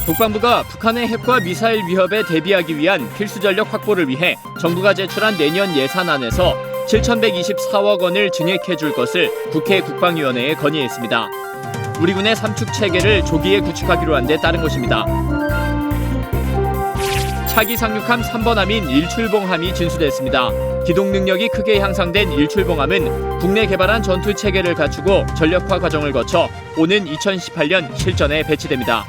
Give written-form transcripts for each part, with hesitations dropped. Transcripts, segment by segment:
국방부가 북한의 핵과 미사일 위협에 대비하기 위한 필수 전력 확보를 위해 정부가 제출한 내년 예산안에서 7,124억 원을 증액해 줄 것을 국회 국방위원회에 건의했습니다. 우리 군의 삼축 체계를 조기에 구축하기로 한 데 따른 것입니다. 차기 상륙함 3번함인 일출봉함이 진수됐습니다. 기동 능력이 크게 향상된 일출봉함은 국내 개발한 전투 체계를 갖추고 전력화 과정을 거쳐 오는 2018년 실전에 배치됩니다.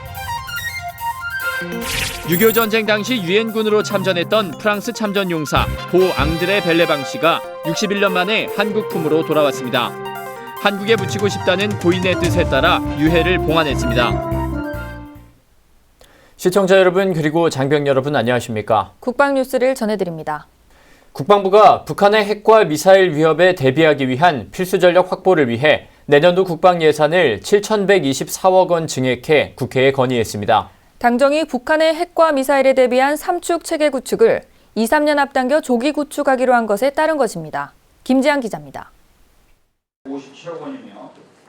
6.25 전쟁 당시 유엔군으로 참전했던 프랑스 참전용사 고 앙드레 벨레방 씨가 61년 만에 한국품으로 돌아왔습니다. 한국에 묻히고 싶다는 고인의 뜻에 따라 유해를 봉안했습니다. 시청자 여러분 그리고 장병 여러분 안녕하십니까? 국방뉴스를 전해드립니다. 국방부가 북한의 핵과 미사일 위협에 대비하기 위한 필수 전력 확보를 위해 내년도 국방 예산을 7,124억 원 증액해 국회에 건의했습니다. 당정이 북한의 핵과 미사일에 대비한 삼축 체계 구축을 2-3년 앞당겨 조기 구축하기로 한 것에 따른 것입니다. 김지한 기자입니다.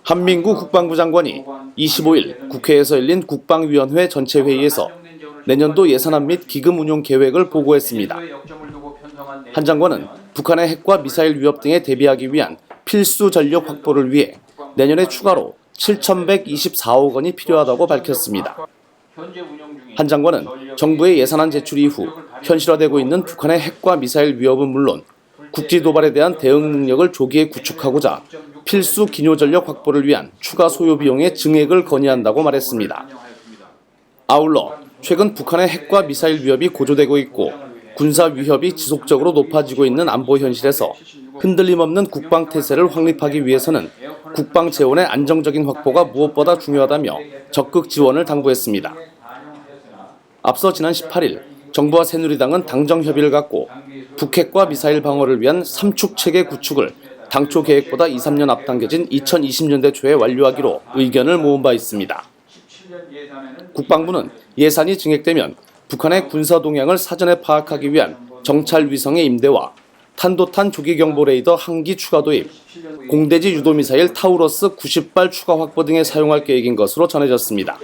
한민구 국방부 장관이 25일 국회에서 열린 국방위원회 전체 회의에서 내년도 예산안 및 기금 운용 계획을 보고했습니다. 한 장관은 북한의 핵과 미사일 위협 등에 대비하기 위한 필수 전력 확보를 위해 내년에 추가로 7,124억 원이 필요하다고 밝혔습니다. 한 장관은 정부의 예산안 제출 이후 현실화되고 있는 북한의 핵과 미사일 위협은 물론 국지 도발에 대한 대응 능력을 조기에 구축하고자 필수 기뇨 전력 확보를 위한 추가 소요 비용의 증액을 건의한다고 말했습니다. 아울러 최근 북한의 핵과 미사일 위협이 고조되고 있고 군사 위협이 지속적으로 높아지고 있는 안보 현실에서 흔들림 없는 국방 태세를 확립하기 위해서는 국방 재원의 안정적인 확보가 무엇보다 중요하다며 적극 지원을 당부했습니다. 앞서 지난 18일 정부와 새누리당은 당정 협의를 갖고 북핵과 미사일 방어를 위한 삼축 체계 구축을 당초 계획보다 2-3년 앞당겨진 2020년대 초에 완료하기로 의견을 모은 바 있습니다. 국방부는 예산이 증액되면 북한의 군사 동향을 사전에 파악하기 위한 정찰 위성의 임대와 탄도탄 조기경보 레이더 한 기 추가 도입, 공대지 유도미사일 타우러스 90발 추가 확보 등에 사용할 계획인 것으로 전해졌습니다.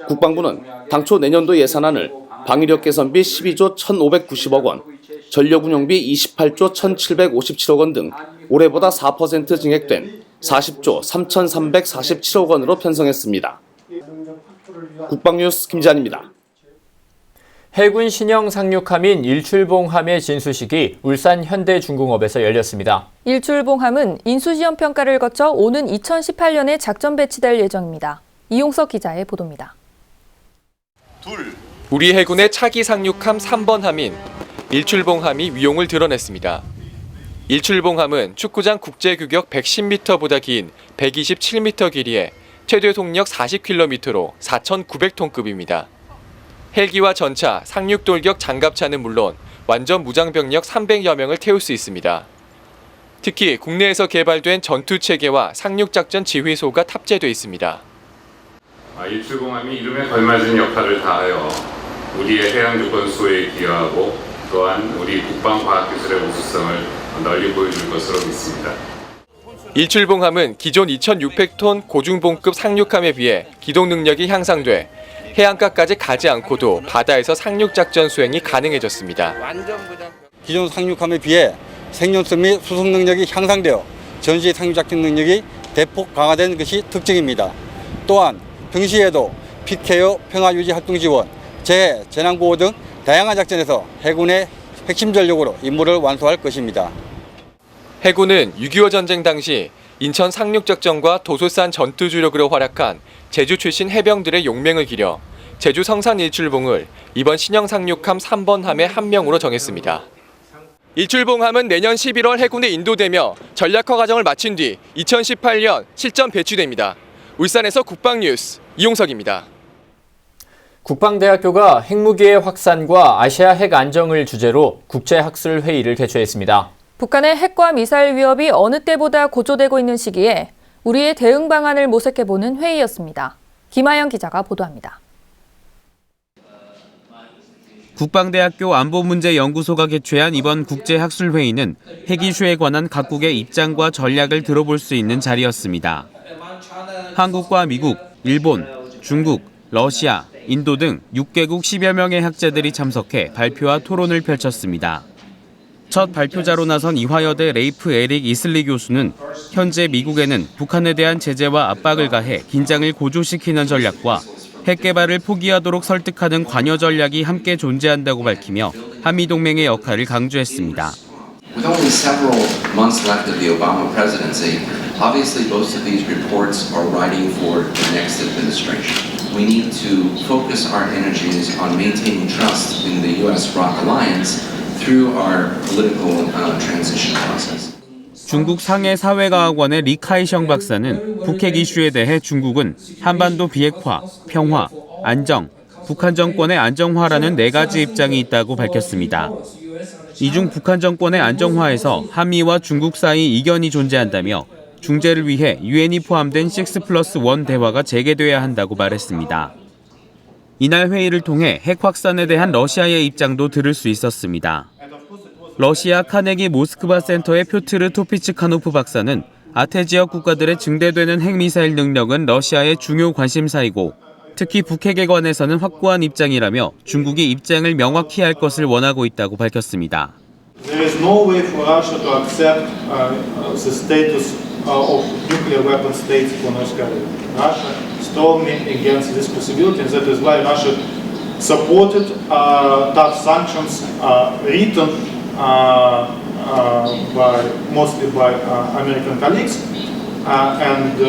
국방부는 당초 내년도 예산안을 방위력 개선비 12조 1,590억 원, 전력운용비 28조 1,757억 원 등 올해보다 4% 증액된 40조 3,347억 원으로 편성했습니다. 국방뉴스 김지한입니다. 해군 신형 상륙함인 일출봉함의 진수식이 울산 현대중공업에서 열렸습니다. 일출봉함은 인수시험 평가를 거쳐 오는 2018년에 작전 배치될 예정입니다. 이용석 기자의 보도입니다. 우리 해군의 차기 상륙함 3번함인 일출봉함이 위용을 드러냈습니다. 일출봉함은 축구장 국제규격 110m보다 긴 127m 길이에 최대 속력 40km로 4,900톤급입니다. 헬기와 전차, 상륙돌격 장갑차는 물론 완전 무장병력 300여 명을 태울 수 있습니다. 특히 국내에서 개발된 전투체계와 상륙작전 지휘소가 탑재돼 있습니다. 일출봉함이 이름에 걸맞은 역할을 다하여 우리의 해양 조건 수호에 기여하고 또한 우리 국방과학기술의 우수성을 널리 보여줄 것으로 믿습니다. 일출봉함은 기존 2,600톤 고중봉급 상륙함에 비해 기동 능력이 향상돼 해안가까지 가지 않고도 바다에서 상륙작전 수행이 가능해졌습니다. 기존 상륙함에 비해 생존성 및 수송 능력이 향상되어 전시 상륙작전 능력이 대폭 강화된 것이 특징입니다. 또한 평시에도 PKO 평화유지 활동 지원, 재해, 재난구호 등 다양한 작전에서 해군의 핵심 전력으로 임무를 완수할 것입니다. 해군은 6.25 전쟁 당시 인천 상륙작전과 도소산 전투주력으로 활약한 제주 출신 해병들의 용맹을 기려 제주 성산 일출봉을 이번 신형 상륙함 3번함의 한 명으로 정했습니다. 일출봉함은 내년 11월 해군에 인도되며 전략화 과정을 마친 뒤 2018년 실전 배치됩니다. 울산에서 국방뉴스 이용석입니다. 국방대학교가 핵무기의 확산과 아시아 핵 안정을 주제로 국제학술 회의를 개최했습니다. 북한의 핵과 미사일 위협이 어느 때보다 고조되고 있는 시기에 우리의 대응 방안을 모색해보는 회의였습니다. 김하영 기자가 보도합니다. 국방대학교 안보문제연구소가 개최한 이번 국제학술회의는 핵 이슈에 관한 각국의 입장과 전략을 들어볼 수 있는 자리였습니다. 한국과 미국, 일본, 중국, 러시아, 인도 등 6개국 10여 명의 학자들이 참석해 발표와 토론을 펼쳤습니다. 첫 발표자로 나선 이화여대 레이프 에릭 이슬리 교수는 현재 미국에는 북한에 대한 제재와 압박을 가해 긴장을 고조시키는 전략과 핵 개발을 포기하도록 설득하는 관여 전략이 함께 존재한다고 밝히며 한미동맹의 역할을 강조했습니다. With only several months left of the Obama presidency, obviously most of these reports are writing for the next administration. We need to focus our energies on maintaining trust in the U.S.-ROC alliance through our political transition process. 중국 상해 사회과학원의 리카이셩 박사는 북핵 이슈에 대해 중국은 한반도 비핵화, 평화, 안정, 북한 정권의 안정화라는 4가지 입장이 있다고 밝혔습니다. 이 중 북한 정권의 안정화에서 한미와 중국 사이 이견이 존재한다며 중재를 위해 유엔이 포함된 6+1 대화가 재개돼야 한다고 말했습니다. 이날 회의를 통해 핵 확산에 대한 러시아의 입장도 들을 수 있었습니다. 러시아 카네기 모스크바 센터의 표트르 토피츠카노프 박사는 아태 지역 국가들의 증대되는 핵미사일 능력은 러시아의 중요 관심사이고 특히 북핵에 관해서는 확고한 입장이라며 중국이 입장을 명확히 할 것을 원하고 있다고 밝혔습니다. There is no way for Russia to accept the status of nuclear weapon states for North Korea. Russia strongly against this possibility, and that is why Russia supported tough sanctions written mostly by American colleagues and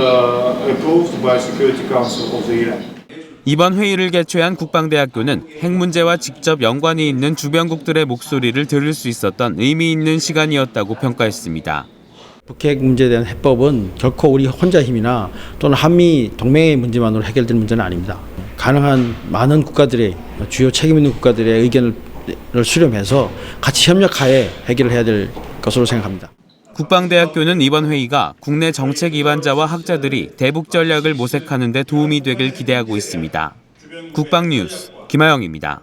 approved by Security Council of the UN. 이번 회의를 개최한 국방대학교는 핵 문제와 직접 연관이 있는 주변국들의 목소리를 들을 수 있었던 의미 있는 시간이었다고 평가했습니다. 북핵 문제에 대한 해법은 결코 우리 혼자 힘이나 또는 한미 동맹의 문제만으로 해결될 문제는 아닙니다. 가능한 많은 국가들의 주요 책임 있는 국가들의 의견을 수렴해서 같이 협력하에 해결을 해야 될 것으로 생각합니다. 국방대학교는 이번 회의가 국내 정책 기반자와 학자들이 대북 전략을 모색하는 데 도움이 되길 기대하고 있습니다. 국방뉴스 김하영입니다.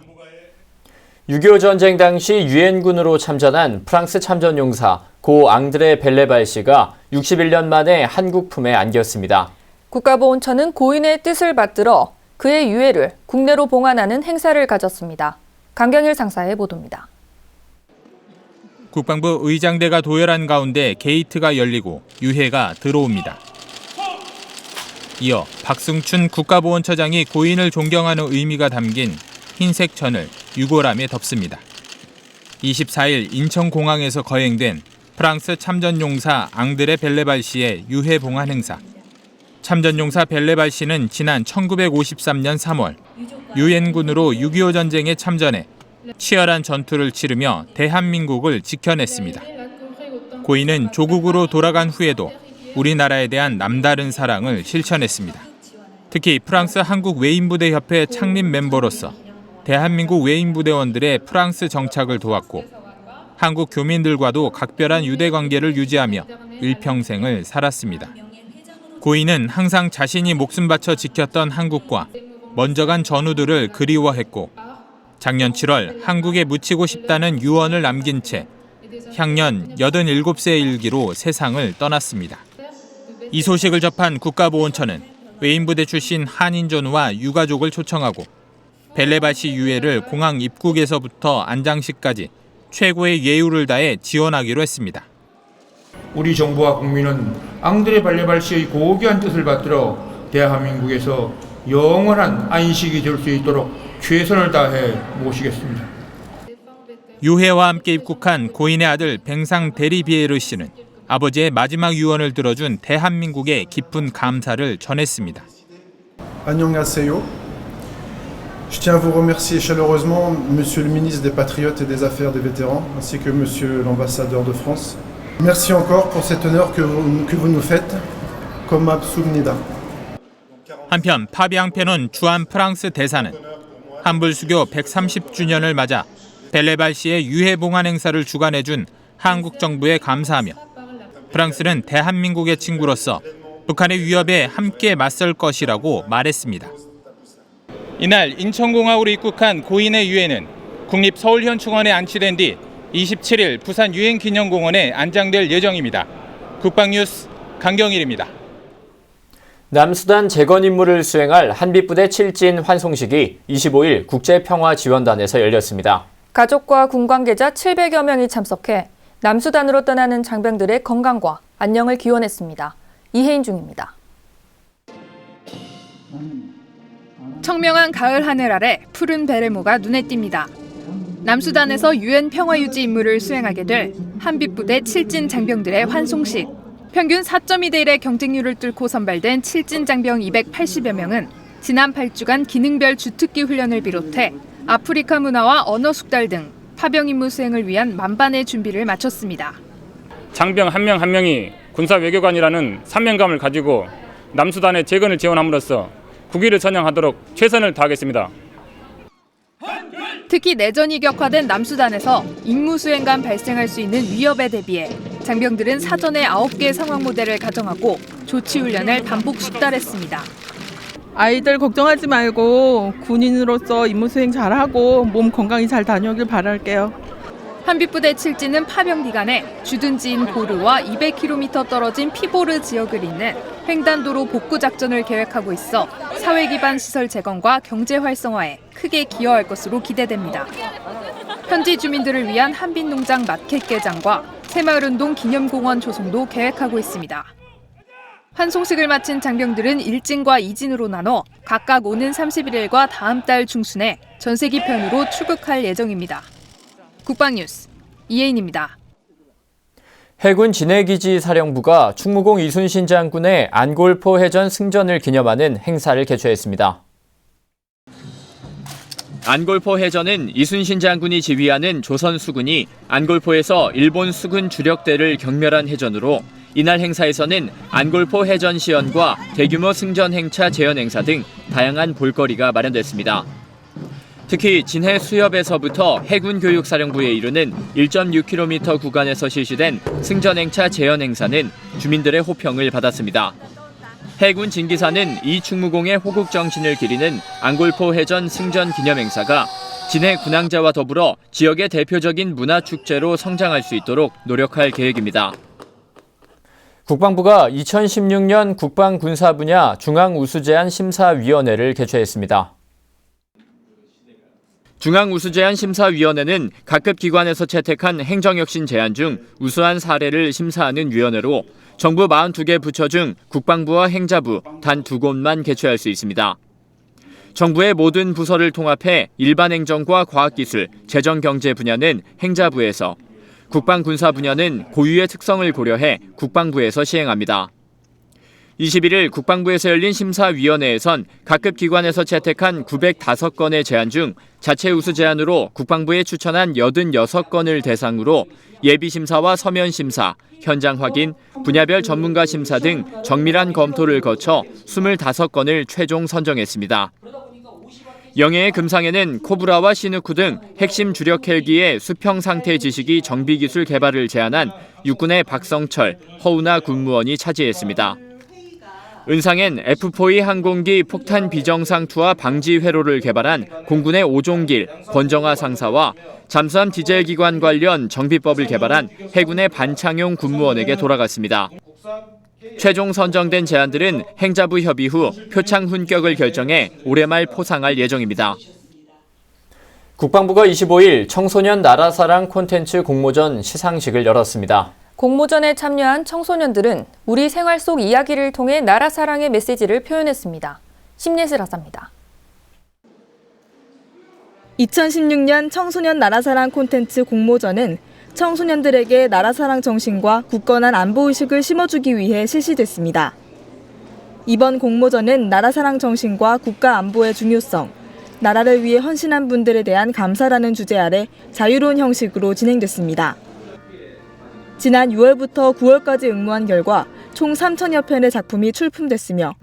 6.25 전쟁 당시 유엔군으로 참전한 프랑스 참전용사 고 앙드레 벨레발 씨가 61년 만에 한국 품에 안겼습니다. 국가보훈처는 고인의 뜻을 받들어 그의 유해를 국내로 봉안하는 행사를 가졌습니다. 강경일 상사의 보도입니다. 국방부 의장대가 도열한 가운데 게이트가 열리고 유해가 들어옵니다. 이어 박승춘 국가보훈처장이 고인을 존경하는 의미가 담긴 흰색 천을 유골함에 덮습니다. 24일 인천공항에서 거행된 프랑스 참전용사 앙드레 벨레발 씨의 유해 봉안 행사. 참전용사 벨레발 씨는 지난 1953년 3월 유엔군으로 6.25 전쟁에 참전해 치열한 전투를 치르며 대한민국을 지켜냈습니다. 고인은 조국으로 돌아간 후에도 우리나라에 대한 남다른 사랑을 실천했습니다. 특히 프랑스 한국 외인부대협회 창립 멤버로서 대한민국 외인부대원들의 프랑스 정착을 도왔고 한국 교민들과도 각별한 유대관계를 유지하며 일평생을 살았습니다. 고인은 항상 자신이 목숨 바쳐 지켰던 한국과 먼저 간 전우들을 그리워했고 작년 7월 한국에 묻히고 싶다는 유언을 남긴 채 향년 87세 일기로 세상을 떠났습니다. 이 소식을 접한 국가보훈처는 외인부대 출신 한인 전우와 유가족을 초청하고 벨레발 씨 유해를 공항 입국에서부터 안장식까지 최고의 예우를 다해 지원하기로 했습니다. 우리 정부와 국민은 앙드레 벨레발 씨의 고귀한 뜻을 받들어 대한민국에서 영원한 안식이 될 수 있도록 최선을 다해 모시겠습니다. 유해와 함께 입국한 고인의 아들 뱅상 데리비에르 씨는 아버지의 마지막 유언을 들어준 대한민국에 깊은 감사를 전했습니다. 안녕하세요. Je tiens à vous remercier chaleureusement, Monsieur le ministre des Patriotes et des Affaires des Vétérans, ainsi que Monsieur l'ambassadeur de France. Merci encore pour cet honneur que vous nous faites. 고맙습니다. 한편 파비앙페논 주한 프랑스 대사는 한불수교 130주년을 맞아 벨레발 씨의 유해 봉안 행사를 주관해준 한국 정부에 감사하며 프랑스는 대한민국의 친구로서 북한의 위협에 함께 맞설 것이라고 말했습니다. 이날 인천공항으로 입국한 고인의 유해는 국립서울현충원에 안치된 뒤 27일 부산 유엔기념공원에 안장될 예정입니다. 국방뉴스 강경일입니다. 남수단 재건 임무를 수행할 한빛부대 7진 환송식이 25일 국제평화지원단에서 열렸습니다. 가족과 군 관계자 700여 명이 참석해 남수단으로 떠나는 장병들의 건강과 안녕을 기원했습니다. 이혜인 중입니다. 청명한 가을 하늘 아래 푸른 베레모가 눈에 띕니다. 남수단에서 유엔 평화유지 임무를 수행하게 될 한빛부대 7진 장병들의 환송식. 평균 4.2대 1의 경쟁률을 뚫고 선발된 7진 장병 280여 명은 지난 8주간 기능별 주특기 훈련을 비롯해 아프리카 문화와 언어 숙달 등 파병 임무 수행을 위한 만반의 준비를 마쳤습니다. 장병 한 명 한 명이 군사 외교관이라는 사명감을 가지고 남수단의 재건을 지원함으로써 국위를 선양하도록 최선을 다하겠습니다. 특히 내전이 격화된 남수단에서 임무 수행간 발생할 수 있는 위협에 대비해 장병들은 사전에 9개 상황 모델을 가정하고 조치 훈련을 반복 숙달했습니다. 아이들 걱정하지 말고 군인으로서 임무 수행 잘하고 몸 건강히 잘 다녀오길 바랄게요. 한빛부대 7진은 파병 기간에 주둔지인 고르와 200km 떨어진 피보르 지역을 잇는 횡단도로 복구 작전을 계획하고 있어 사회 기반 시설 재건과 경제 활성화에 크게 기여할 것으로 기대됩니다. 현지 주민들을 위한 한빛농장 마켓 개장과 새마을운동 기념공원 조성도 계획하고 있습니다. 환송식을 마친 장병들은 1진과 2진으로 나눠 각각 오는 31일과 다음 달 중순에 전세기 편으로 출국할 예정입니다. 국방뉴스 이혜인입니다. 해군 진해기지 사령부가 충무공 이순신 장군의 안골포 해전 승전을 기념하는 행사를 개최했습니다. 안골포 해전은 이순신 장군이 지휘하는 조선 수군이 안골포에서 일본 수군 주력대를 경멸한 해전으로 이날 행사에서는 안골포 해전 시연과 대규모 승전 행차 재현 행사 등 다양한 볼거리가 마련됐습니다. 특히 진해 수협에서부터 해군 교육사령부에 이르는 1.6km 구간에서 실시된 승전 행차 재현 행사는 주민들의 호평을 받았습니다. 해군 진기사는 이 충무공의 호국 정신을 기리는 안골포 해전 승전 기념 행사가 진해 군항제와 더불어 지역의 대표적인 문화 축제로 성장할 수 있도록 노력할 계획입니다. 국방부가 2016년 국방군사 분야 중앙우수제안 심사위원회를 개최했습니다. 중앙우수제안 심사위원회는 각급 기관에서 채택한 행정혁신 제안 중 우수한 사례를 심사하는 위원회로 정부 42개 부처 중 국방부와 행자부 단 2곳만 개최할 수 있습니다. 정부의 모든 부서를 통합해 일반행정과 과학기술, 재정경제 분야는 행자부에서, 국방군사 분야는 고유의 특성을 고려해 국방부에서 시행합니다. 21일 국방부에서 열린 심사위원회에선 각급 기관에서 채택한 905건의 제안 중 자체 우수 제안으로 국방부에 추천한 86건을 대상으로 예비심사와 서면심사, 현장 확인, 분야별 전문가 심사 등 정밀한 검토를 거쳐 25건을 최종 선정했습니다. 영해의 금상에는 코브라와 시누쿠 등 핵심 주력 헬기의 수평 상태 지식이 정비 기술 개발을 제안한 육군의 박성철, 허우나 군무원이 차지했습니다. 은상엔 F-4E 항공기 폭탄 비정상 투하 방지 회로를 개발한 공군의 오종길, 권정하 상사와 잠수함 디젤 기관 관련 정비법을 개발한 해군의 반창용 군무원에게 돌아갔습니다. 최종 선정된 제안들은 행자부 협의 후 표창 훈격을 결정해 올해 말 포상할 예정입니다. 국방부가 25일 청소년 나라사랑 콘텐츠 공모전 시상식을 열었습니다. 공모전에 참여한 청소년들은 우리 생활 속 이야기를 통해 나라 사랑의 메시지를 표현했습니다. 심예슬 아사입니다. 2016년 청소년 나라사랑 콘텐츠 공모전은 청소년들에게 나라사랑 정신과 굳건한 안보의식을 심어주기 위해 실시됐습니다. 이번 공모전은 나라사랑 정신과 국가 안보의 중요성, 나라를 위해 헌신한 분들에 대한 감사라는 주제 아래 자유로운 형식으로 진행됐습니다. 지난 6월부터 9월까지 응모한 결과 총 3천여 편의 작품이 출품됐으며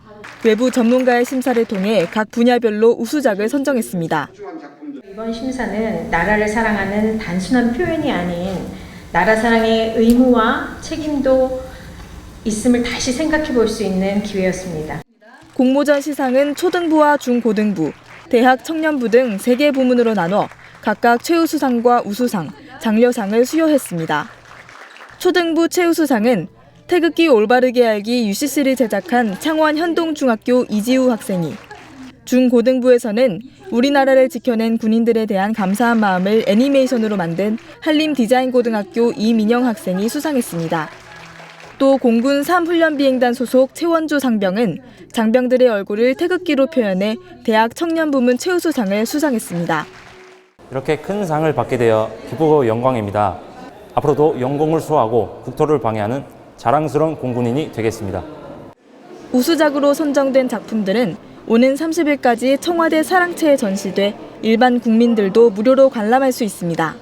외부 전문가의 심사를 통해 각 분야별로 우수작을 선정했습니다. 이번 심사는 나라를 사랑하는 단순한 표현이 아닌 나라 사랑의 의무와 책임도 있음을 다시 생각해 볼 수 있는 기회였습니다. 공모전 시상은 초등부와 중고등부, 대학 청년부 등 3개 부문으로 나눠 각각 최우수상과 우수상, 장려상을 수여했습니다. 초등부 최우수상은 태극기 올바르게 알기 UCC를 제작한 창원 현동중학교 이지우 학생이, 중고등부에서는 우리나라를 지켜낸 군인들에 대한 감사한 마음을 애니메이션으로 만든 한림디자인고등학교 이민영 학생이 수상했습니다. 또 공군 3훈련비행단 소속 최원조 상병은 장병들의 얼굴을 태극기로 표현해 대학 청년부문 최우수상을 수상했습니다. 이렇게 큰 상을 받게 되어 기쁘고 영광입니다. 앞으로도 영공을 수호하고 국토를 방해하는 자랑스러운 공군인이 되겠습니다. 우수작으로 선정된 작품들은 오는 30일까지 청와대 사랑채에 전시돼 일반 국민들도 무료로 관람할 수 있습니다.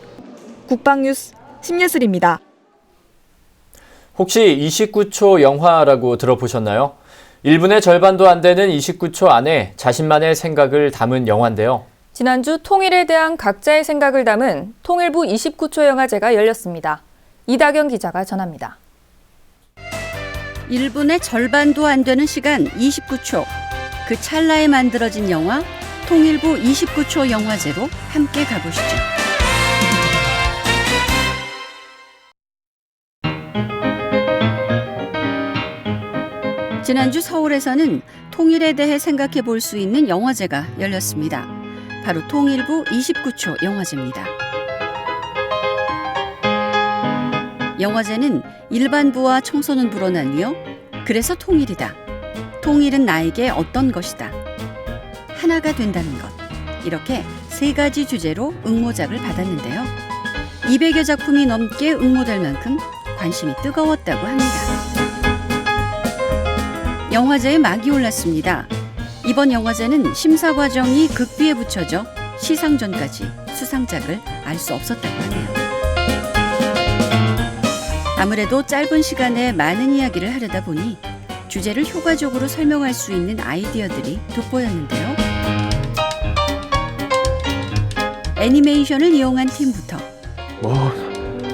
국방뉴스 심예슬입니다. 혹시 29초 영화라고 들어보셨나요? 1분의 절반도 안 되는 29초 안에 자신만의 생각을 담은 영화인데요. 지난주 통일에 대한 각자의 생각을 담은 통일부 29초 영화제가 열렸습니다. 이다경 기자가 전합니다. 1분의 절반도 안 되는 시간 29초. 그 찰나에 만들어진 영화 통일부 29초 영화제로 함께 가보시죠. 지난주 서울에서는 통일에 대해 생각해 볼 수 있는 영화제가 열렸습니다. 바로 통일부 29초 영화제입니다. 영화제는 일반부와 청소년부로 나뉘어 그래서 통일이다. 통일은 나에게 어떤 것이다. 하나가 된다는 것. 이렇게 3가지 주제로 응모작을 받았는데요. 200여 작품이 넘게 응모될 만큼 관심이 뜨거웠다고 합니다. 영화제에 막이 올랐습니다. 이번 영화제는 심사 과정이 극비에 붙여져 시상 전까지 수상작을 알 수 없었다고 하네요. 아무래도 짧은 시간에 많은 이야기를 하려다 보니 주제를 효과적으로 설명할 수 있는 아이디어들이 돋보였는데요. 애니메이션을 이용한 팀부터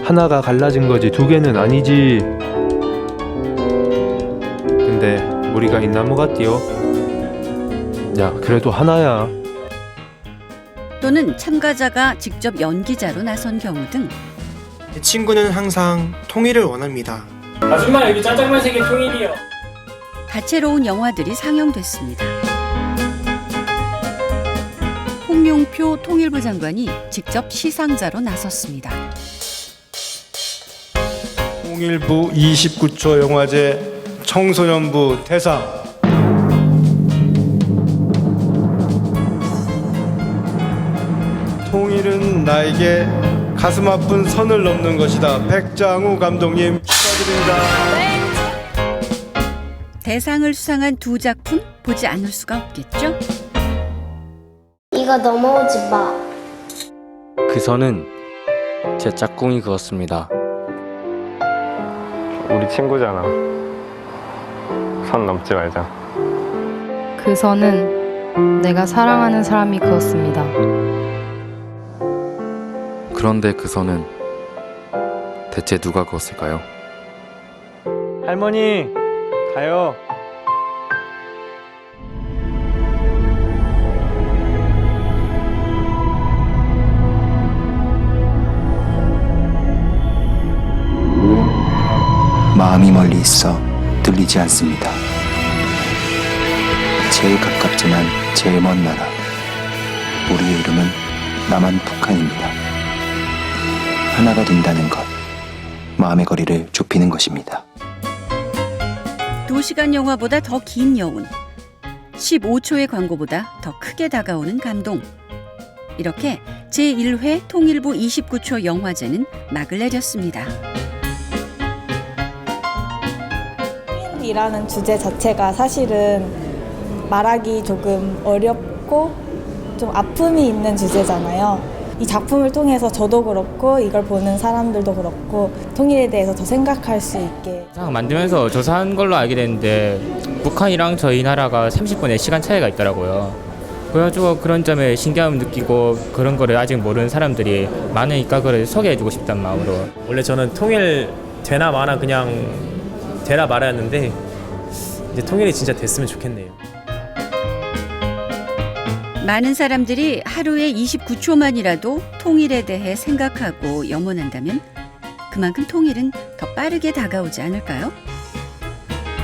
하나가 갈라진 거지 2개는 아니지. 근데 우리가 이 나무 같디요? 야, 그래도 하나야. 또는 참가자가 직접 연기자로 나선 경우 등 제 친구는 항상 통일을 원합니다. 아줌마 여기 짜장면 3개 통일이요. 다채로운 영화들이 상영됐습니다. 홍용표 통일부 장관이 직접 시상자로 나섰습니다. 통일부 29초 영화제 청소년부 대상 통일은 나에게 가슴 아픈 선을 넘는 것이다. 백장우 감독님 축하드립니다. 대상을 수상한 2작품 보지 않을 수가 없겠죠? 이거 넘어오지 마. 그 선은 제 짝꿍이 그었습니다. 우리 친구잖아. 선 넘지 말자. 그 선은 내가 사랑하는 사람이 그었습니다. 그런데 그 선은 대체 누가 그었을까요? 할머니, 가요. 마음이 멀리 있어 들리지 않습니다. 제일 가깝지만 제일 먼 나라. 우리의 이름은 남한 북한입니다. 하나가 된다는 것, 마음의 거리를 좁히는 것입니다. 2시간 영화보다 더 긴 여운, 15초의 광고보다 더 크게 다가오는 감동. 이렇게 제1회 통일부 29초 영화제는 막을 내렸습니다. 이라는 주제 자체가 사실은 말하기 조금 어렵고 좀 아픔이 있는 주제잖아요. 이 작품을 통해서 저도 그렇고 이걸 보는 사람들도 그렇고 통일에 대해서 더 생각할 수 있게. 만들면서 조사한 걸로 알게 됐는데 북한이랑 저희 나라가 30분의 시간 차이가 있더라고요. 그래가지고 그런 점에 신기함을 느끼고 그런 거를 아직 모르는 사람들이 많으니까 그걸 소개해주고 싶단 마음으로. 원래 저는 통일 되나 마나 그냥 되나 말았는데 이제 통일이 진짜 됐으면 좋겠네요. 많은 사람들이 하루에 29초만이라도 통일에 대해 생각하고 염원한다면 그만큼 통일은 더 빠르게 다가오지 않을까요?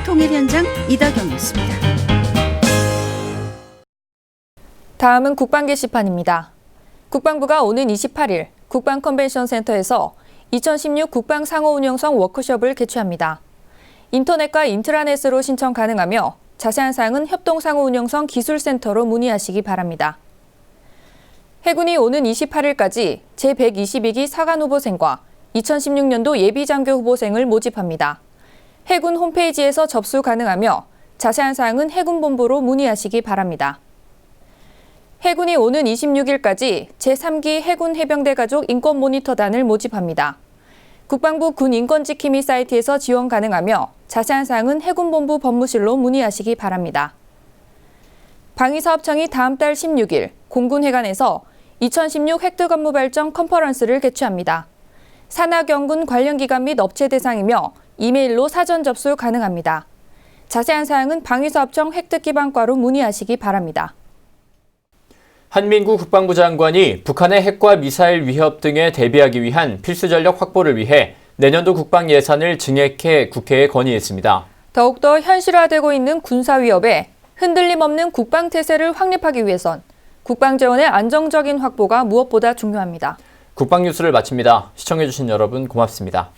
통일 현장 이다경이었습니다. 다음은 국방 게시판입니다. 국방부가 오는 28일 국방컨벤션센터에서 2016 국방상호운영성 워크숍을 개최합니다. 인터넷과 인트라넷으로 신청 가능하며 자세한 사항은 협동상호운영성 기술센터로 문의하시기 바랍니다. 해군이 오는 28일까지 제122기 사관후보생과 2016년도 예비장교 후보생을 모집합니다. 해군 홈페이지에서 접수 가능하며 자세한 사항은 해군본부로 문의하시기 바랍니다. 해군이 오는 26일까지 제3기 해군 해병대 가족 인권모니터단을 모집합니다. 국방부 군인권지킴이 사이트에서 지원 가능하며 자세한 사항은 해군본부 법무실로 문의하시기 바랍니다. 방위사업청이 다음 달 16일 공군회관에서 2016 획득업무발전 컨퍼런스를 개최합니다. 산하경군 관련 기관 및 업체 대상이며 이메일로 사전 접수 가능합니다. 자세한 사항은 방위사업청 획득기반과로 문의하시기 바랍니다. 한민구 국방부 장관이 북한의 핵과 미사일 위협 등에 대비하기 위한 필수 전력 확보를 위해 내년도 국방 예산을 증액해 국회에 건의했습니다. 더욱더 현실화되고 있는 군사 위협에 흔들림 없는 국방 태세를 확립하기 위해선 국방 재원의 안정적인 확보가 무엇보다 중요합니다. 국방 뉴스를 마칩니다. 시청해주신 여러분 고맙습니다.